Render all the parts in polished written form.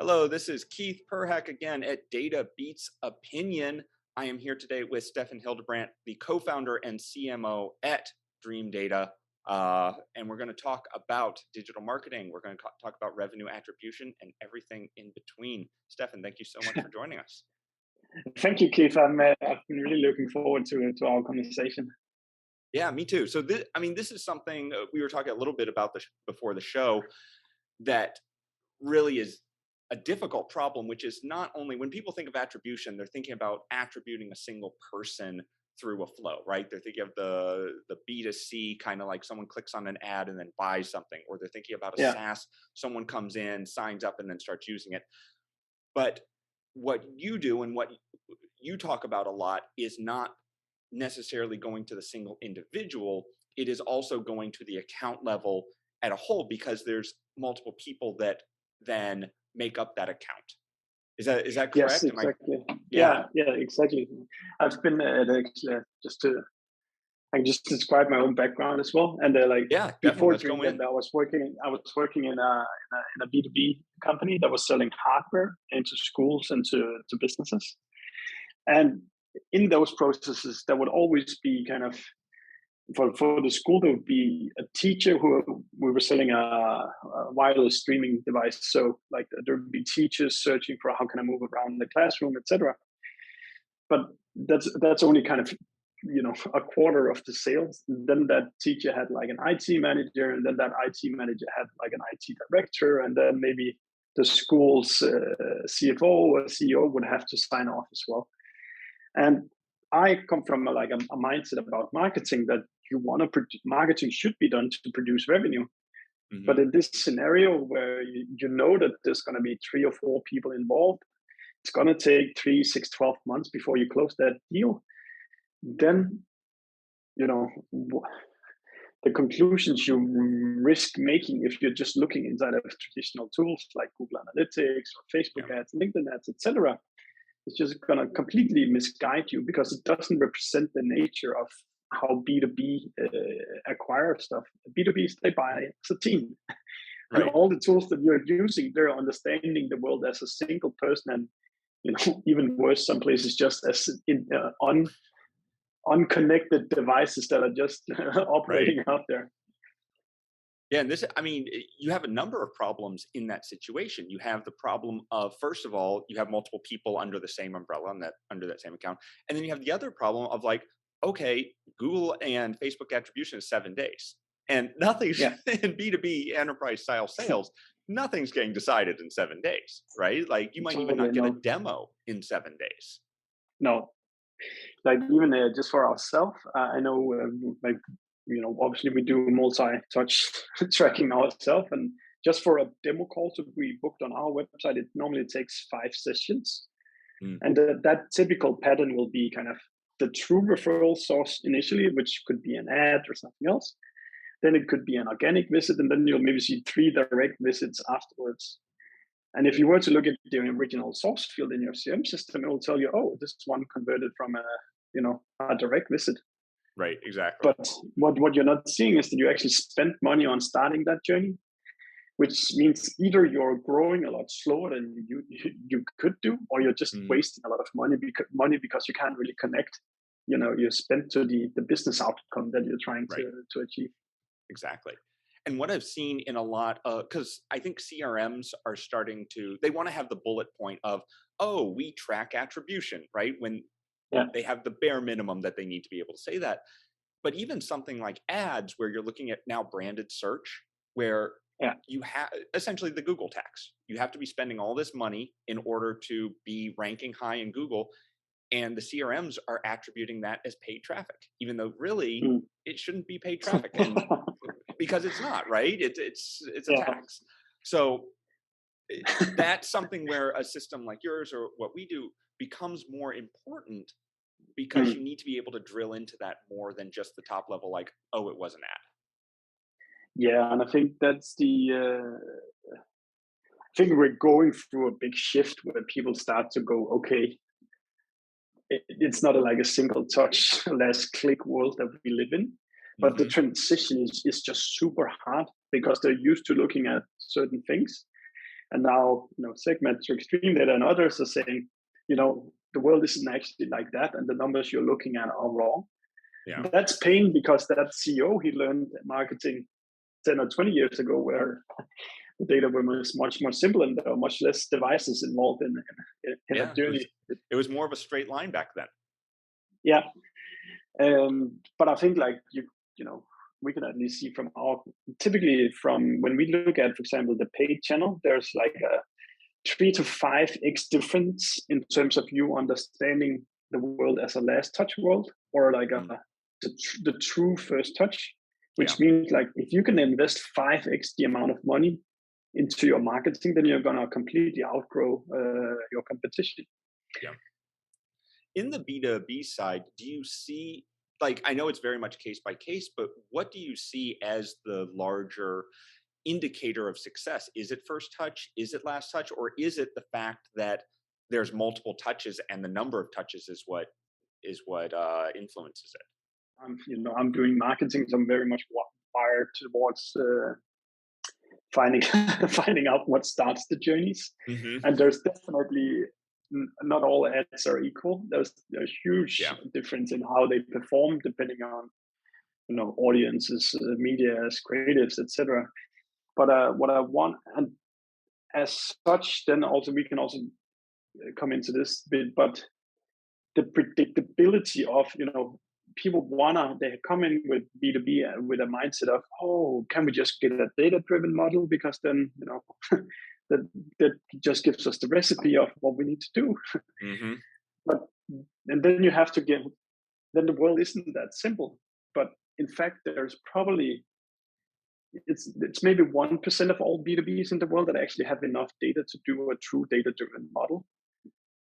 Hello, this is Keith Perhack again at Data Beats Opinion. I am here today with Steffen Hedebrandt, the co-founder and CMO at Dreamdata. And we're going to talk about digital marketing. We're going to talk about revenue attribution and everything in between. Steffen, thank you so much for joining us. Thank you, Keith. I've been really looking forward to our conversation. Yeah, me too. So this is something we were talking a little bit about before the show that really is a difficult problem, which is not only when people think of attribution, they're thinking about attributing a single person through a flow, right? They're thinking of the B2C kind of like someone clicks on an ad and then buys something, or they're thinking about a SaaS, someone comes in, signs up, and then starts using it. But what you do and what you talk about a lot is not necessarily going to the single individual. It is also going to the account level at a whole, because there's multiple people that then make up that account. Is that correct? Yes, exactly. Yeah, exactly. I've been actually I can just describe my own background as well. And before Dreamdata, I was working in a B2B company that was selling hardware into schools and to businesses. And in those processes, there would always be kind of, for the school, there would be a teacher who we were selling a wireless streaming device. So like there would be teachers searching for how can I move around the classroom, etc. But that's only kind of, a quarter of the sales. Then that teacher had like an IT manager, and then that IT manager had like an IT director, and then maybe the school's CFO or CEO would have to sign off as well. And I come from a mindset about marketing that marketing should be done to produce revenue. Mm-hmm. But in this scenario where you know that there's going to be 3 or 4 people involved, it's going to take 3, 6, 12 months before you close that deal. Then, the conclusions you risk making if you're just looking inside of traditional tools like Google Analytics or Facebook ads, LinkedIn ads, etc., it's just going to completely misguide you, because it doesn't represent the nature of how B2B acquire stuff. B2B, they buy as a team. Right. And all the tools that you're using, they're understanding the world as a single person, and even worse, some places just as unconnected devices that are just operating out there. Yeah, and you have a number of problems in that situation. You have the problem of, first of all, you have multiple people under the same umbrella under that same account. And then you have the other problem of okay, Google and Facebook attribution is 7 days. And nothing's in B2B enterprise style sales, nothing's getting decided in 7 days, right? Like you might even not get a demo in 7 days. No, like even just for ourselves, I know obviously we do multi-touch tracking ourselves, and just for a demo call to be booked on our website, it normally takes 5 sessions. And that typical pattern will be kind of the true referral source initially, which could be an ad or something else. Then it could be an organic visit, and then you'll maybe see 3 direct visits afterwards. And if you were to look at the original source field in your CRM system, it will tell you, oh, this one converted from a direct visit. Right, exactly. But what you're not seeing is that you actually spent money on starting that journey, which means either you're growing a lot slower than you could do, or you're just wasting a lot of money because you can't really connect, you spent to the business outcome that you're trying to achieve. Exactly. And what I've seen in a lot of, because I think CRMs are starting to, they want to have the bullet point of, oh, we track attribution, right? When they have the bare minimum that they need to be able to say that. But even something like ads, where you're looking at now branded search, where you have essentially the Google tax. You have to be spending all this money in order to be ranking high in Google. And the CRMs are attributing that as paid traffic, even though really it shouldn't be paid traffic, and because it's not, right? It's a tax. So that's something where a system like yours or what we do becomes more important, because you need to be able to drill into that more than just the top level, like, oh, it was an ad. Yeah, and I think that's I think we're going through a big shift where people start to go, okay, it's not like a single touch, less click world that we live in, but the transition is just super hard, because they're used to looking at certain things. And now, SegMetrics, Dreamdata, and others are saying, the world isn't actually like that, and the numbers you're looking at are wrong. Yeah. That's pain because that CEO, he learned marketing 10 or 20 years ago, where the data was much more simple and there were much less devices involved in a journey. It was more of a straight line back then. Yeah. But I think like, we can at least see typically from when we look at, for example, the paid channel, there's like a 3 to 5x difference in terms of you understanding the world as a last touch world, or like the true first touch, which means like if you can invest 5x the amount of money into your marketing, then you're going to completely outgrow your competition. Yeah. In the B2B side, do you see, like, I know it's very much case by case, but what do you see as the larger indicator of success? Is it first touch? Is it last touch? Or is it the fact that there's multiple touches and the number of touches is what influences it? I'm doing marketing, so I'm very much wired towards finding out what starts the journeys. Mm-hmm. And there's definitely not all ads are equal. There's a huge difference in how they perform depending on audiences, media, creatives, etc. But what I want, and as such, then also we can also come into this bit, but the predictability of people they come in with B2B with a mindset of, oh, can we just get a data-driven model, because then that just gives us the recipe of what we need to do. Mm-hmm. And then you have to then the world isn't that simple. But in fact, there's probably it's maybe 1% of all B2Bs in the world that actually have enough data to do a true data-driven model.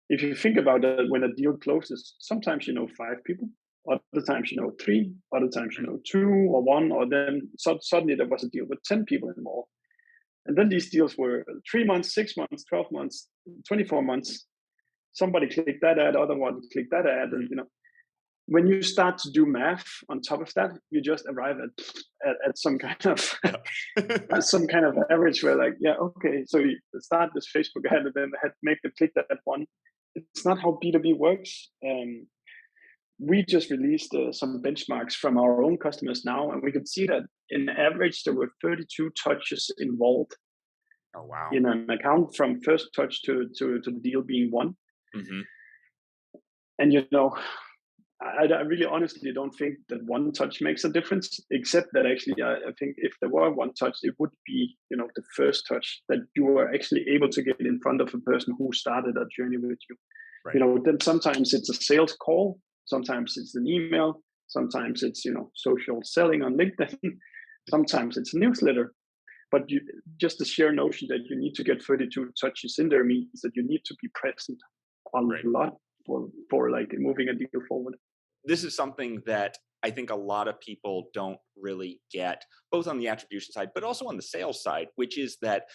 If you think about it, when a deal closes, sometimes 5 people, other times 3, other times 2 or 1, or then suddenly there was a deal with 10 people involved. And then these deals were 3 months, 6 months, 12 months, 24 months. Somebody clicked that ad, other one clicked that ad, and when you start to do math on top of that, you just arrive at some kind of some kind of average where like, okay, so you start this Facebook ad and then make them click that one. It's not how B2B works. We just released some benchmarks from our own customers now, and we could see that in average there were 32 touches involved. Oh wow! In an account from first touch to the deal being won. Mm-hmm. And I really honestly don't think that one touch makes a difference, except that actually I think if there were one touch, it would be the first touch, that you were actually able to get in front of a person who started a journey with you. Right. Then sometimes it's a sales call, sometimes it's an email, sometimes it's social selling on LinkedIn, sometimes it's a newsletter. But just the sheer notion that you need to get 32 touches in there means that you need to be present a lot for like moving a deal forward. This is something that I think a lot of people don't really get, both on the attribution side, but also on the sales side, which is that,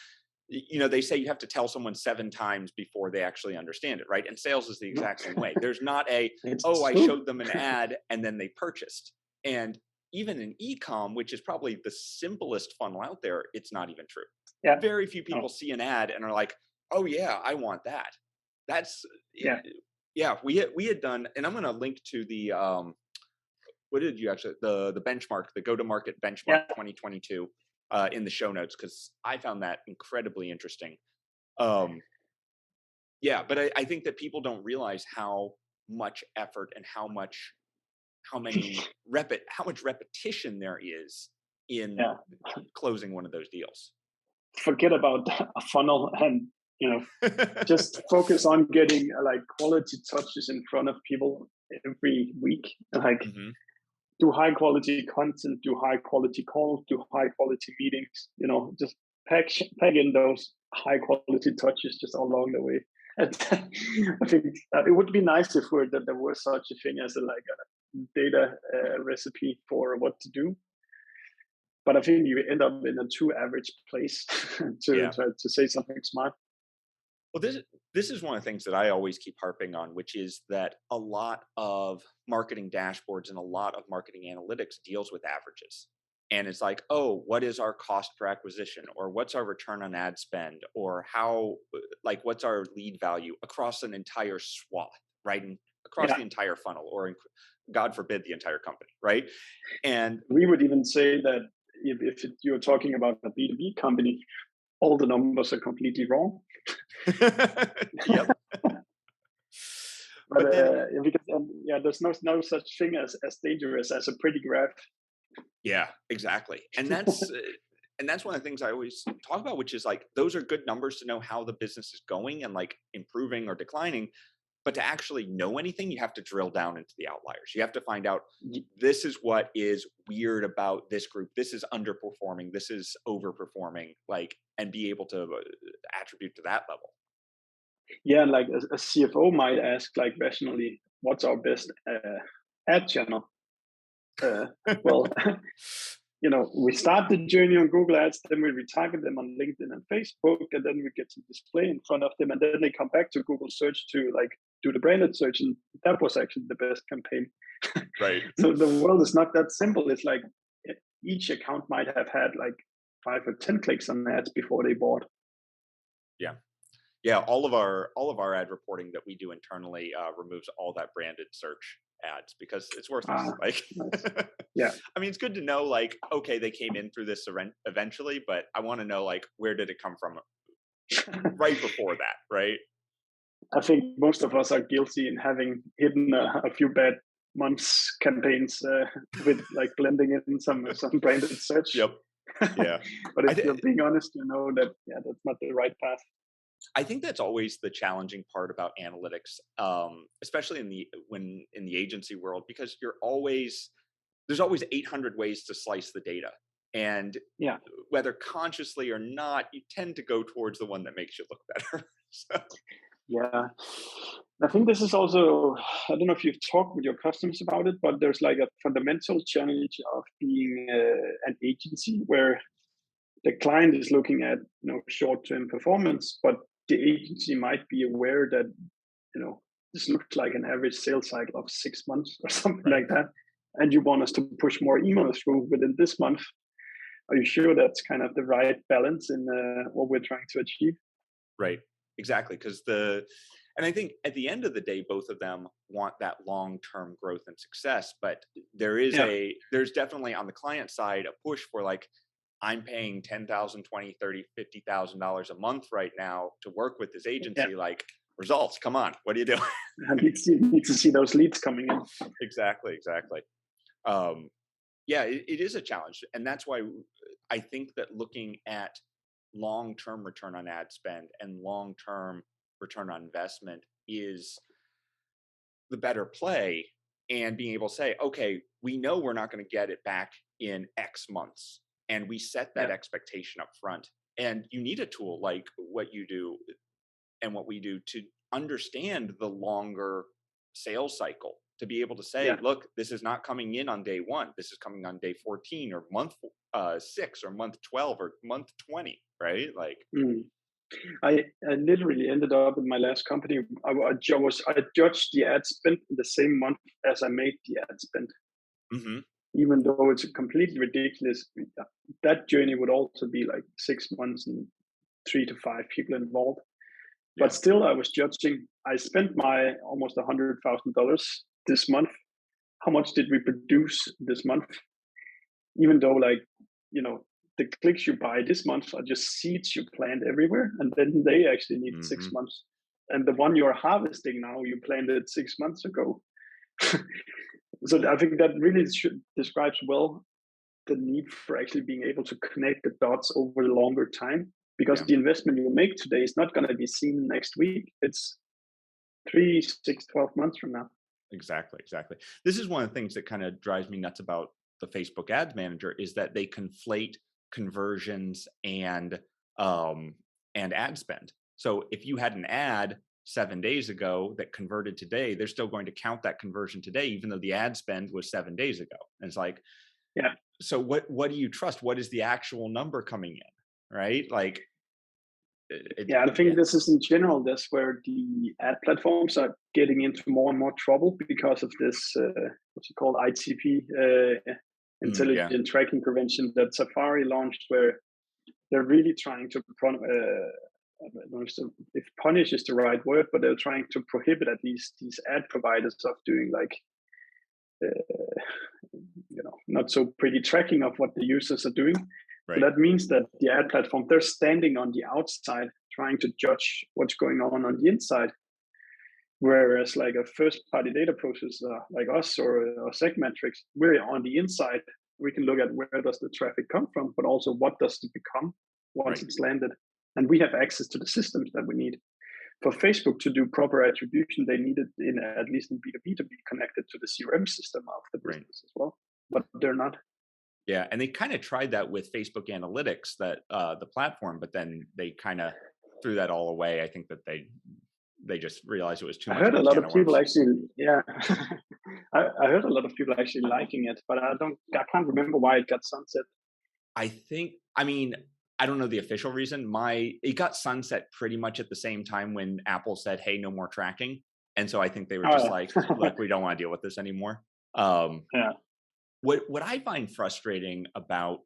they say you have to tell someone 7 times before they actually understand it, right? And sales is the exact same way. There's not I showed them an ad and then they purchased. And even in e-com, which is probably the simplest funnel out there, it's not even true. Yeah. Very few people see an ad and are like, oh yeah, I want that. That's we had done, and I'm going to link to the what did you actually the benchmark, the go-to-market benchmark 2022 in the show notes, because I found that incredibly interesting. But I think that people don't realize how much effort and how much repetition there is in closing one of those deals. Forget about a funnel and just focus on getting like quality touches in front of people every week. Like do high quality content, do high quality calls, do high quality meetings. Just pack in those high quality touches just along the way. And I think it would be nice if there was such a thing as a data recipe for what to do. But I think you end up in a too average place to try to say something smart. Well, this is one of the things that I always keep harping on, which is that a lot of marketing dashboards and a lot of marketing analytics deals with averages. and it's like, oh, what is our cost per acquisition, or what's our return on ad spend, or how, like, what's our lead value across an entire swath, right? And across the entire funnel, or God forbid, the entire company, right? And we would even say that if you're talking about a B2B company, all the numbers are completely wrong. Yep. But then, because there's no such thing as dangerous as a pretty graph. Yeah, exactly. And that's one of the things I always talk about, which is like, those are good numbers to know how the business is going and like improving or declining. But to actually know anything, you have to drill down into the outliers. You have to find out, this is what is weird about this group. This is underperforming. This is overperforming, like, and be able to attribute to that level. Yeah, and like a CFO might ask, like, rationally, what's our best ad channel? Well, we start the journey on Google Ads, then we retarget them on LinkedIn and Facebook, and then we get some display in front of them, and then they come back to Google search to like do the branded search, and that was actually the best campaign. Right. So the world is not that simple. It's like each account might have had like 5 or 10 clicks on ads before they bought. Yeah, all of our ad reporting that we do internally removes all that branded search ads, because it's worthless. Like, nice. Yeah, I mean, it's good to know, like, okay, they came in through this eventually, but I want to know, like, where did it come from right before that, right? I think most of us are guilty in having hidden a few bad months campaigns with like blending in some branded search. Yep. Yeah. But if you're being honest, you know that that's not the right path. I think that's always the challenging part about analytics, especially in the agency world, because there's always 800 ways to slice the data, and whether consciously or not, you tend to go towards the one that makes you look better. So. Yeah, I think this is also, I don't know if you've talked with your customers about it, but there's like a fundamental challenge of being an agency where the client is looking at short-term performance, but the agency might be aware that this looks like an average sales cycle of 6 months or something like that, and you want us to push more emails through within this month. Are you sure that's kind of the right balance in what we're trying to achieve? Right, exactly. And I think at the end of the day, both of them want that long-term growth and success, but there's definitely on the client side a push for, like, I'm paying $10,000, $20,000, $30,000, $50,000 a month right now to work with this agency. Like, results, come on, what are you doing? I need to see those leads coming in. Exactly. It is a challenge, and that's why I think that looking at long-term return on ad spend and long-term return on investment is the better play, and being able to say, okay, we know we're not going to get it back in X months, and we set that expectation up front. And you need a tool like what you do and what we do to understand the longer sales cycle, to be able to say, look, this is not coming in on day 1. This is coming on day 14 or month 6 or month 12 or month 20, right? Like, I literally ended up in my last company. I judged the ad spend in the same month as I made the ad spend. Mm-hmm. Even though it's completely ridiculous, that journey would also be like 6 months and 3 to 5 people involved. But still, I was judging. I spent my almost $100,000 this month. How much did we produce this month? Even though, like, the clicks you buy this month are just seeds you plant everywhere, and then they actually need 6 months. And the one you're harvesting now, you planted 6 months ago. So I think that really describes well the need for actually being able to connect the dots over a longer time, because the investment you make today is not going to be seen next week. It's 3, 6, 12 months from now. Exactly. This is one of the things that kind of drives me nuts about the Facebook Ads Manager, is that they conflate conversions and ad spend. So if you had an ad 7 days ago that converted today, they're still going to count that conversion today, even though the ad spend was 7 days ago. And it's like, so what do you trust? What is the actual number coming in, right? Like, I think this is in general, that's where the ad platforms are getting into more and more trouble because of this, what's it called, ITP, intelligent tracking prevention that Safari launched, where they're really trying to I don't know if punish is the right word, but they're trying to prohibit at least these ad providers of doing like not so pretty tracking of what the users are doing. Right. So that means that the ad platform, they're standing on the outside trying to judge what's going on the inside. Whereas like a first party data processor like us or SegMetrics, we're on the inside. We can look at where does the traffic come from, but also what does it become once it's landed. And we have access to the systems that we need. For Facebook to do proper attribution, they needed, at least in B2B, to be connected to the CRM system of the business as well. But they're not. Yeah, and they kind of tried that with Facebook Analytics, that the platform, but then they kind of threw that all away. I think that they just realized it was too much. I heard a lot of people actually, I heard a lot of people actually liking it, but I can't remember why it got sunset. I don't know the official reason. It got sunset pretty much at the same time when Apple said, "Hey, no more tracking," and so I think they were just like, "Look, we don't want to deal with this anymore." What I find frustrating about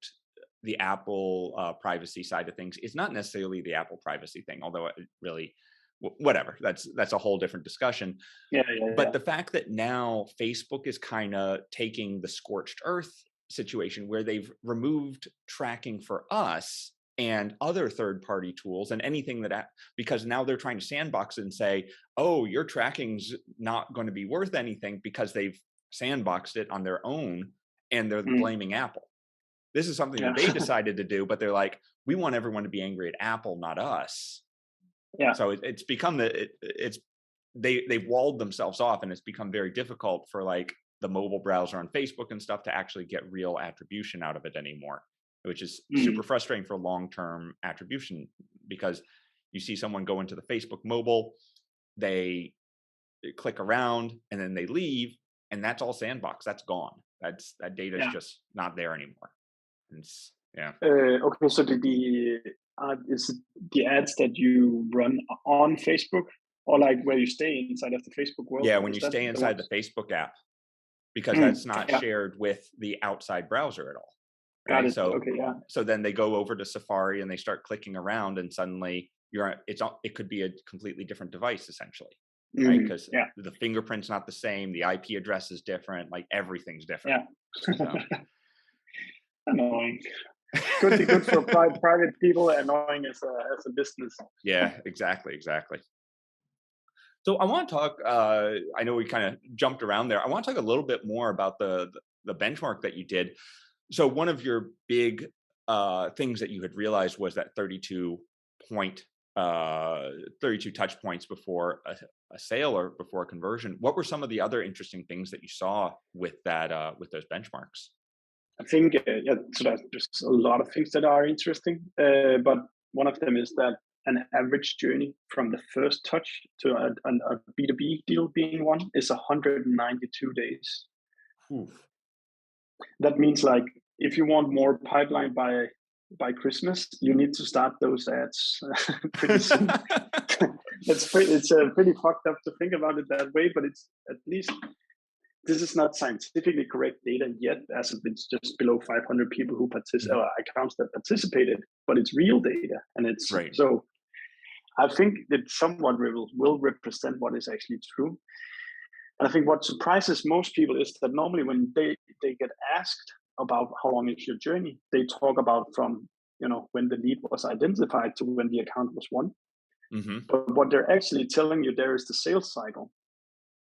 the Apple privacy side of things is not necessarily the Apple privacy thing, although it really, whatever. That's a whole different discussion. But the fact that now Facebook is kind of taking the scorched earth situation where they've removed tracking for us and other third-party tools and anything because now they're trying to sandbox it and say, oh, your tracking's not going to be worth anything because they've sandboxed it on their own and they're blaming Apple. This is something that they decided to do, but they're like, we want everyone to be angry at Apple, not us. Yeah. So it's become they've walled themselves off, and it's become very difficult for like the mobile browser on Facebook and stuff to actually get real attribution out of it anymore, which is super frustrating for long-term attribution, because you see someone go into the Facebook mobile, they click around and then they leave, and that's all sandbox. That's gone. That data is just not there anymore. Okay, so is it the ads that you run on Facebook, or like where you stay inside of the Facebook world? Yeah, when you stay inside the Facebook app, because that's not shared with the outside browser at all. Right? So then they go over to Safari and they start clicking around, and suddenly it could be a completely different device essentially, right? Because the fingerprint's not the same, the IP address is different, like everything's different. So. Annoying. Good for private people, annoying as a business. Yeah, exactly. So I want to talk, I know we kind of jumped around there. I want to talk a little bit more about the benchmark that you did. So one of your big things that you had realized was that 32 touch points before a sale or before a conversion. What were some of the other interesting things that you saw with that with those benchmarks? I think so there's a lot of things that are interesting, but one of them is that an average journey from the first touch to a B2B deal being won is 192 days. Oof. That means like if you want more pipeline by Christmas, you need to start those ads pretty soon. It's pretty fucked up to think about it that way, but it's at least. This is not scientifically correct data yet, as it's just below 500 people who accounts that participated, but it's real data, and it's so. I think it somewhat will represent what is actually true. And I think what surprises most people is that normally when they get asked about how long is your journey, they talk about from when the lead was identified to when the account was won. Mm-hmm. But what they're actually telling you there is the sales cycle.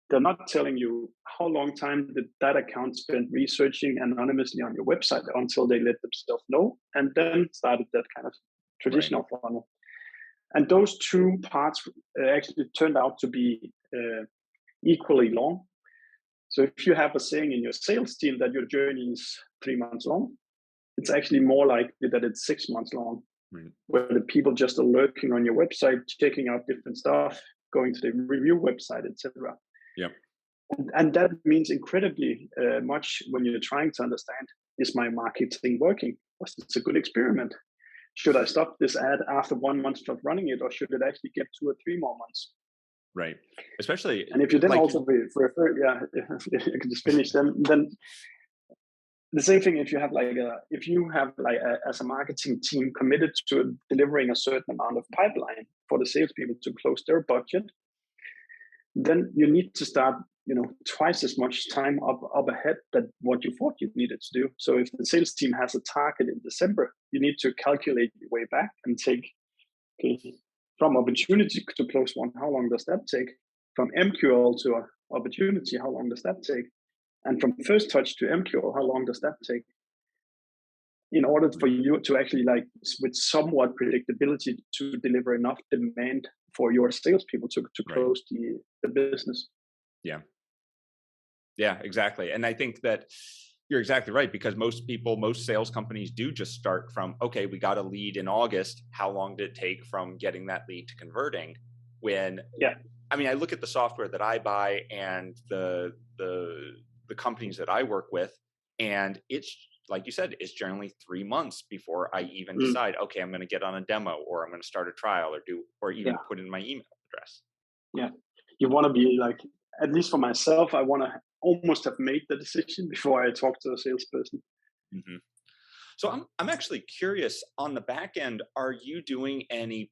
They're not telling you how long time did that account spend researching anonymously on your website until they let themselves know, and then started that kind of traditional funnel. And those two parts actually turned out to be equally long. So if you have a saying in your sales team that your journey is 3 months long, it's actually more likely that it's 6 months long, where the people just are lurking on your website, checking out different stuff, going to the review website, etc. Yep. And that means incredibly much when you're trying to understand, is my marketing working? Was this a good experiment? Should I stop this ad after 1 month of running it, or should it actually get 2 or 3 more months? Right. Especially. And if you then also refer, if you can just finish, then the same thing if you have as a marketing team committed to delivering a certain amount of pipeline for the salespeople to close their budget, then you need to start, twice as much time up ahead than what you thought you needed to do. So if the sales team has a target in December, you need to calculate your way back and take, from opportunity to close one, how long does that take? From MQL to opportunity, how long does that take? And from first touch to MQL, how long does that take? In order for you to actually, with somewhat predictability, to deliver enough demand for your salespeople to close the business. Yeah, exactly. And I think that you're exactly right, because most sales companies do just start from, okay, we got a lead in August. How long did it take from getting that lead to converting? I mean, I look at the software that I buy and the companies that I work with, and it's like you said, it's generally 3 months before I even decide, okay, I'm going to get on a demo, or I'm going to start a trial, or even put in my email address. Yeah, you want to be at least for myself, I want to almost have made the decision before I talk to a salesperson. Mm-hmm. So I'm actually curious, on the back end, are you doing any,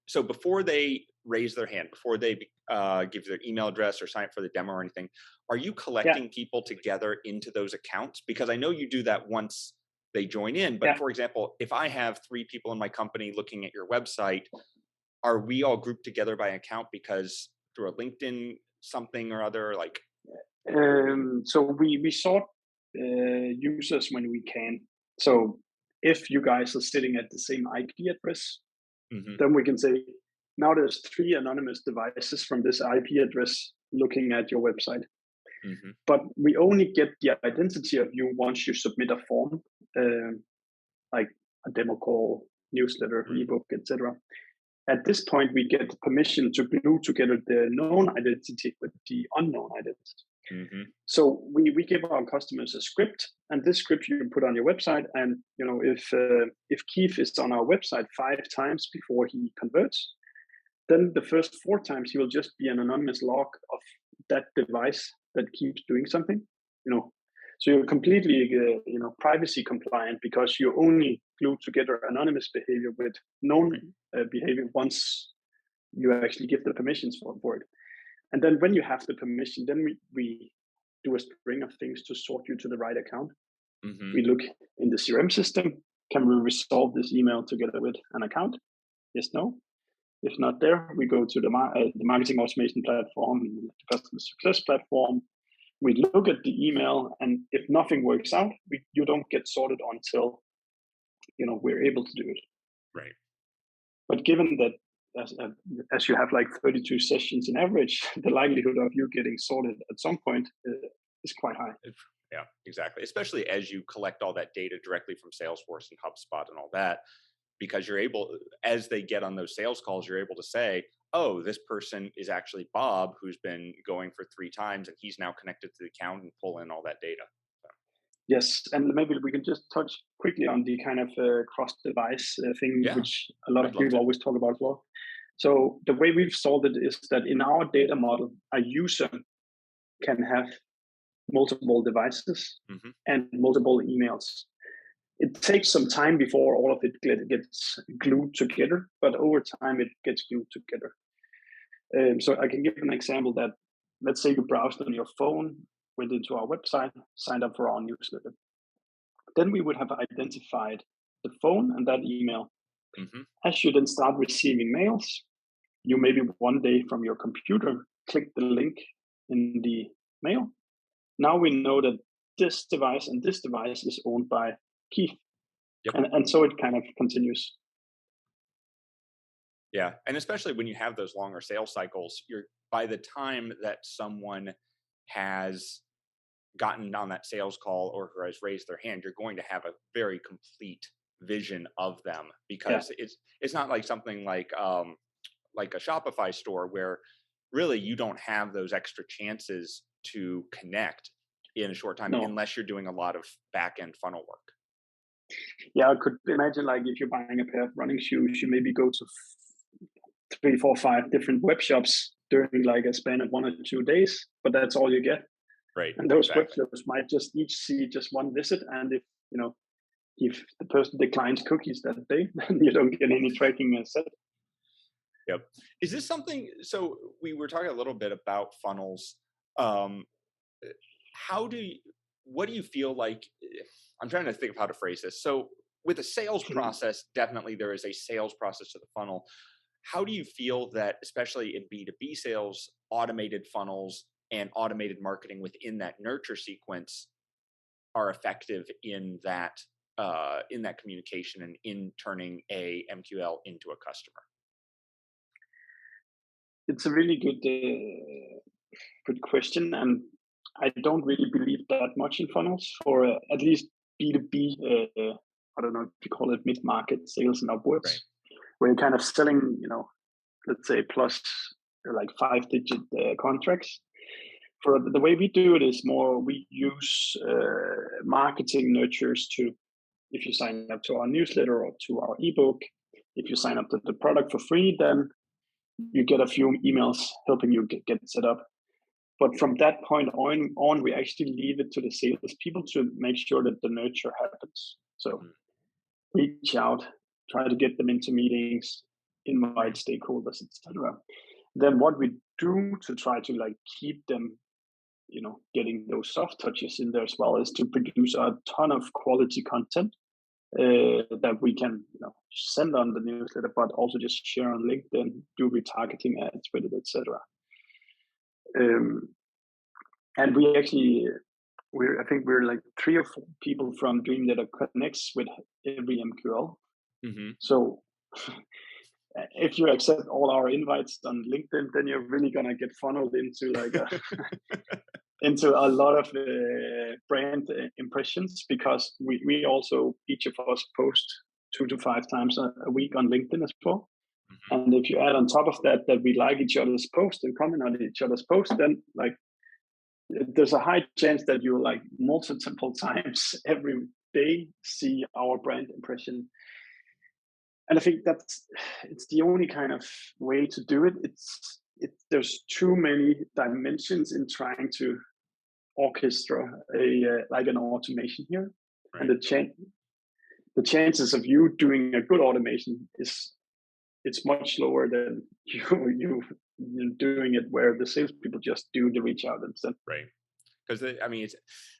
so before they raise their hand, before they give their email address or sign up for the demo or anything, are you collecting people together into those accounts? Because I know you do that once they join in, but for example, if I have 3 people in my company looking at your website, are we all grouped together by account because through a LinkedIn something or other, so we sort users when we can. So if you guys are sitting at the same IP address, then we can say, now there's 3 anonymous devices from this IP address looking at your website. But we only get the identity of you once you submit a form, like a demo call, newsletter, ebook, etc. At this point, we get permission to glue together the known identity with the unknown identity. So we give our customers a script, and this script you can put on your website. And if Keith is on our website 5 times before he converts, then the first 4 times he will just be an anonymous log of that device that keeps doing something. So you're completely privacy compliant, because you only glue together anonymous behavior with known behavior once you actually give the permissions for it. And then when you have the permission, then we do a string of things to sort you to the right account. We look in the CRM system. Can we resolve this email together with an account? Yes, no. If not there, we go to the marketing automation platform, the customer success platform. We look at the email, and if nothing works out, you don't get sorted until we're able to do it. Right. But given that as you have 32 sessions in average, the likelihood of you getting sorted at some point is quite high. Yeah, exactly. Especially as you collect all that data directly from Salesforce and HubSpot and all that, because you're able, as they get on those sales calls, you're able to say, oh, this person is actually Bob, who's been going for 3 times, and he's now connected to the account, and pull in all that data. So. Yes, and maybe we can just touch quickly on the kind of cross-device thing, which a lot of people always talk about as well. So the way we've solved it is that in our data model, a user can have multiple devices and multiple emails. It takes some time before all of it gets glued together, but over time it gets glued together. So I can give an example that, let's say you browsed on your phone, went into our website, signed up for our newsletter. Then we would have identified the phone and that email. As you then start receiving mails, you maybe one day from your computer click the link in the mail. Now we know that this device and this device is owned by Keith. And so it kind of continues. Yeah, and especially when you have those longer sales cycles, by the time that someone has gotten on that sales call or who has raised their hand, you're going to have a very complete vision of them, because it's not like something like a Shopify store where really you don't have those extra chances to connect in a short time unless you're doing a lot of back-end funnel work. Yeah, I could imagine if you're buying a pair of running shoes, you maybe go to 3, 4, 5 different web shops during a span of 1 or 2 days, but that's all you get. Right. And those workflows might just each see just one visit, and if the person declines cookies that day, then you don't get any tracking set. Yep. Is this something? So we were talking a little bit about funnels. What do you feel like? I'm trying to think of how to phrase this. So with a sales process, definitely there is a sales process to the funnel. How do you feel that, especially in B2B sales, automated funnels and automated marketing within that nurture sequence are effective in that communication and in turning a MQL into a customer? It's a really good question, and I don't really believe that much in funnels for at least B2B. I don't know if you call it mid-market sales and upwards, right, where you're kind of selling, let's say plus like 5-digit contracts. For the way we do it is more we use marketing nurtures to, if you sign up to our newsletter or to our ebook, if you sign up to the product for free, then you get a few emails helping you get set up. But from that point on, we actually leave it to the salespeople to make sure that the nurture happens. So reach out, try to get them into meetings, invite stakeholders, etc. Then what we do to try to like keep them, getting those soft touches in there as well, is to produce a ton of quality content that we can, send on the newsletter, but also just share on LinkedIn, do retargeting ads with it, etc. And we actually, I think we're like 3 or 4 people from Dreamdata connects with every MQL. Mm-hmm. So if you accept all our invites on LinkedIn, then you're really gonna get funneled into like into a lot of brand impressions, because we also, each of us, post 2 to 5 times a week on LinkedIn as well. Mm-hmm. And if you add on top of that we like each other's posts and comment on each other's posts, then like there's a high chance that you like multiple times every day see our brand impression. And I think it's the only kind of way to do it. There's too many dimensions in trying to orchestra like an automation here, right. And the chances of you doing a good automation it's much lower than you doing it where the salespeople just do the reach out instead. Right. Because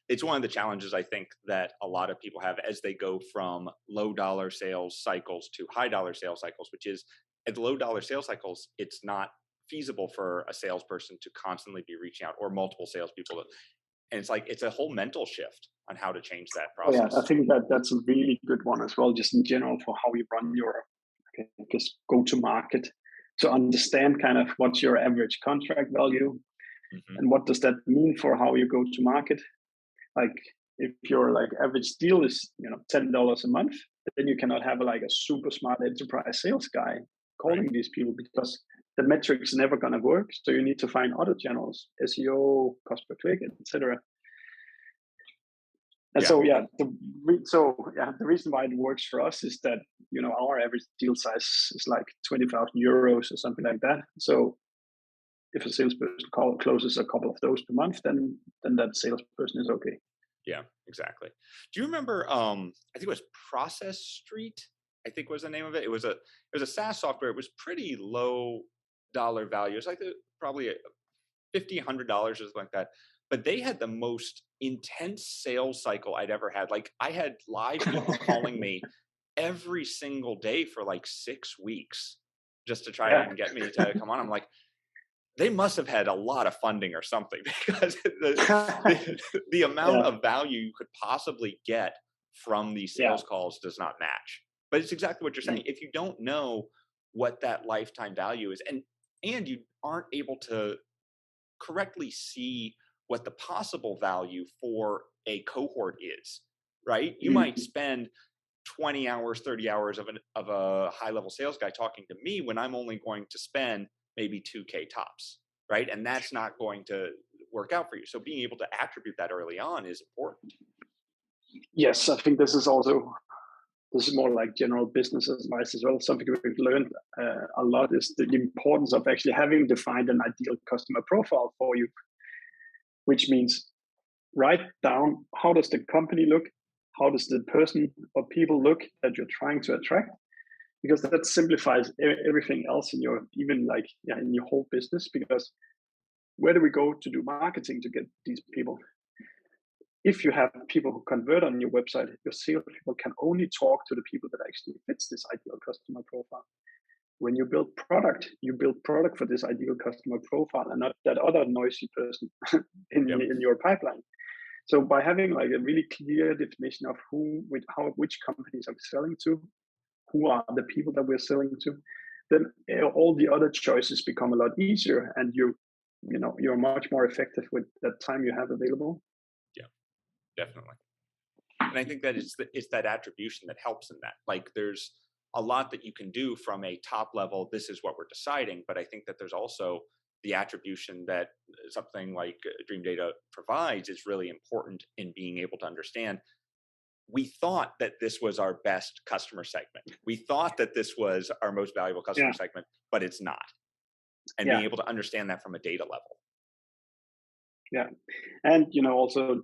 it's one of the challenges I think that a lot of people have as they go from low dollar sales cycles to high dollar sales cycles, which is at low dollar sales cycles, it's not feasible for a salesperson to constantly be reaching out, or multiple salespeople. And it's like, it's a whole mental shift on how to change that process. Yeah, I think that's a really good one as well, just in general, for how you run your go-to-market, to understand kind of what's your average contract value, mm-hmm. and what does that mean for how you go to market. Like if your like average deal is $10 a month, then you cannot have a super smart enterprise sales guy calling right. these people, because the metrics are never going to work. So you need to find other channels, SEO, cost per click, etc. And yeah. The reason why it works for us is that our average deal size is like 20,000 euros or something like that. So if a salesperson closes a couple of those per month, then that salesperson is okay. Yeah, exactly. Do you remember? I think it was Process Street, I think was the name of it. It was a SaaS software. It was pretty low dollar value. It's like probably $50, $100 or something like that. But they had the most intense sales cycle I'd ever had. Like I had live people calling me every single day for like 6 weeks just to try and get me to come on. I'm like, they must have had a lot of funding or something, because the amount of value you could possibly get from these sales calls does not match. But it's exactly what you're saying. If you don't know what that lifetime value is, and you aren't able to correctly see what the possible value for a cohort is, right? You might spend 20 hours, 30 hours of a high-level sales guy talking to me when I'm only going to spend maybe 2K tops, right? And that's not going to work out for you. So being able to attribute that early on is important. Yes, I think this is more like general business advice as well. Something we've learned a lot is the importance of actually having defined an ideal customer profile for you, which means write down how does the company look, how does the person or people look that you're trying to attract, because that simplifies everything else in your in your whole business. Because where do we go to do marketing to get these people? If you have people who convert on your website, your sales people can only talk to the people that actually fits this ideal customer profile. When you build product for this ideal customer profile and not that other noisy person in your pipeline. So by having like a really clear definition of which companies are selling to, who are the people that we're selling to, then all the other choices become a lot easier, and you're much more effective with that time you have available. Yeah, definitely. And I think that it's that attribution that helps in that. Like there's a lot that you can do from a top level, this is what we're deciding, but I think that there's also the attribution that something like Dreamdata provides is really important in being able to understand. We thought that this was our best customer segment. We thought that this was our most valuable customer segment, but it's not. And being able to understand that from a data level. Yeah. And, also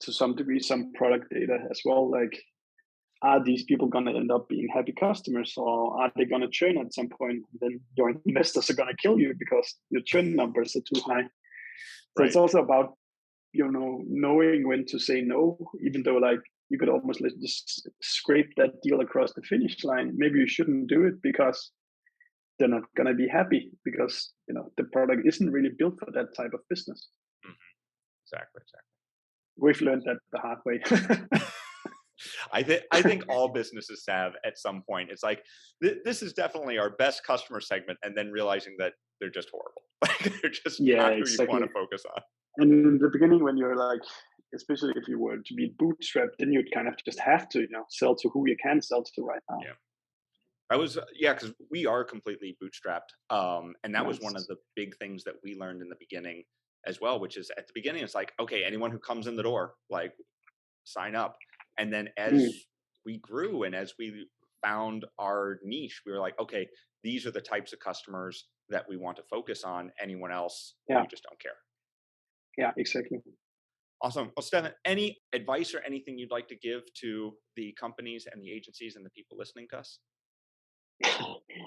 to some degree, some product data as well. Like, are these people going to end up being happy customers, or are they going to churn at some point? Then your investors are going to kill you because your churn numbers are too high. So it's also about, knowing when to say no, even though like you could almost just scrape that deal across the finish line. Maybe you shouldn't do it because they're not going to be happy, because, the product isn't really built for that type of business. Mm-hmm. Exactly. We've learned that the hard way. I think all businesses have at some point. It's like, this is definitely our best customer segment, and then realizing that they're just horrible. Like they're just not who you want to focus on. And in the beginning, when you're like, especially if you were to be bootstrapped, then you'd kind of just have to, sell to who you can sell to right now. Yeah. Because we are completely bootstrapped. And that was one of the big things that we learned in the beginning as well, which is at the beginning, it's like, okay, anyone who comes in the door, like sign up. And then as we grew and as we found our niche, we were like, okay, these are the types of customers that we want to focus on. Anyone else, we just don't care. Yeah, exactly. Awesome. Well, Steffen, any advice or anything you'd like to give to the companies and the agencies and the people listening to us?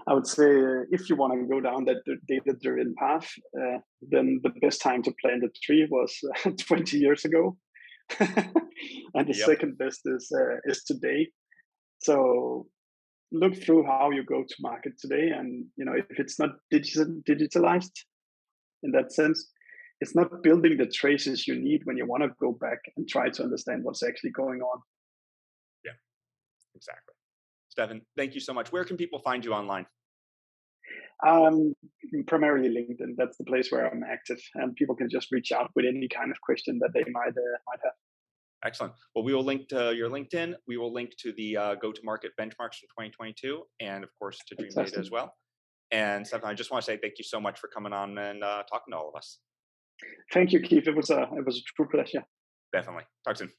I would say if you want to go down that data-driven path, then the best time to plant a tree was 20 years ago. And the second best is today. So look through how you go to market today, and if it's not digitalized in that sense, it's not building the traces you need when you want to go back and try to understand what's actually going on. Yeah, exactly. Steffen, thank you so much. Where can people find you online? Primarily LinkedIn. That's the place where I'm active, and people can just reach out with any kind of question that they might have. Excellent. Well, we will link to your LinkedIn. We will link to the go-to-market benchmarks from 2022, and of course to Dreamdata as well. And Steffen, I just want to say thank you so much for coming on and talking to all of us. Thank you, Keith. It was a true pleasure. Definitely. Talk soon.